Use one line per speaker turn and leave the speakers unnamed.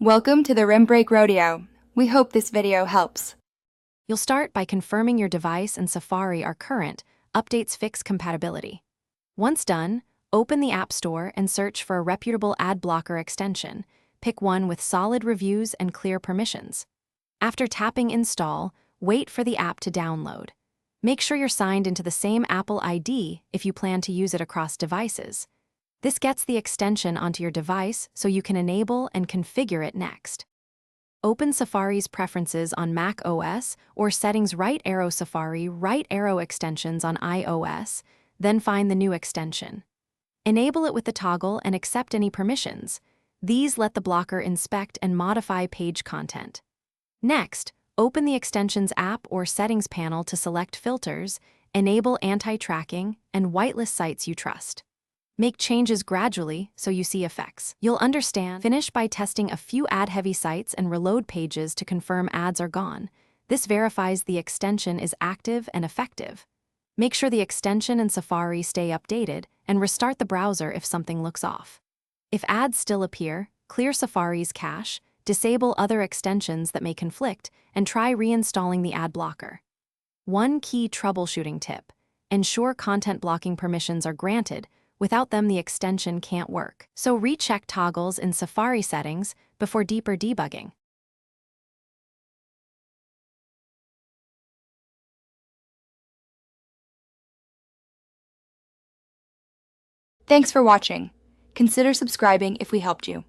Welcome to the Rim Break Rodeo. We hope this video helps.
You'll start by confirming your device and Safari are current, updates fix compatibility. Once done, open the App Store and search for a reputable ad blocker extension. Pick one with solid reviews and clear permissions. After tapping Install, wait for the app to download. Make sure you're signed into the same Apple ID if you plan to use it across devices. This gets the extension onto your device so you can enable and configure it next. Open Safari's preferences on Mac OS or settings right arrow Safari right arrow extensions on iOS, then find the new extension. Enable it with the toggle and accept any permissions. These let the blocker inspect and modify page content. Next, open the Extensions app or Settings panel to select filters, enable anti-tracking, and whitelist sites you trust. Make changes gradually so you see effects. You'll understand. Finish by testing a few ad-heavy sites and reload pages to confirm ads are gone. This verifies the extension is active and effective. Make sure the extension and Safari stay updated and restart the browser if something looks off. If ads still appear, clear Safari's cache, disable other extensions that may conflict, and try reinstalling the ad blocker. One key troubleshooting tip: ensure content blocking permissions are granted. Without them, the extension can't work. So recheck toggles in Safari settings before deeper debugging.
Thanks for watching. Consider subscribing if we helped you.